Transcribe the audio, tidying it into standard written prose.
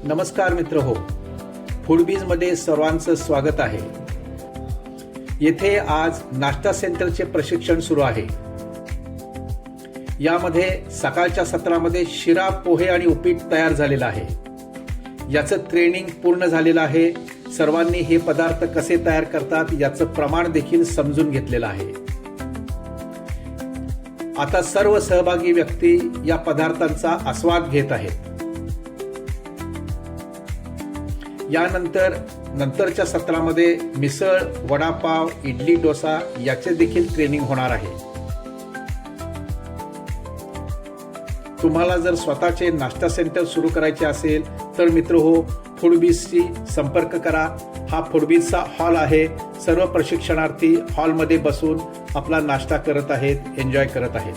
नमस्कार मित्र हो, फूडबीजमध्ये सर्वांचं स्वागत आहे। येथे आज नाश्ता सेंटरचे प्रशिक्षण सुरू आहे। यामध्ये सकाळच्या सत्रामध्ये शिरा, पोहे आणि उपीट तयार झालेलं आहे। याचं ट्रेनिंग पूर्ण झालेलं आहे। सर्वांनी हे पदार्थ कसे तयार करतात याचं प्रमाण देखील समजून घेतलेलं आहे। आता सर्व सहभागी व्यक्ती या पदार्थांचा आस्वाद घेत आहेत। नंतरच्या सत्रामध्ये मिसळ, वडापाव, इडली, डोसा याचे देखील ट्रेनिंग होणार आहे। तुम्हाला जर स्वतःचे नाश्ता सेंटर सुरू करायचे असेल तर मित्र हो, फूडबीजशी संपर्क करा। हा फूडबीजचा हॉल आहे। सर्व प्रशिक्षणार्थी हॉलमध्ये बसून आपला नाश्ता करत आहेत, एन्जॉय करत आहेत।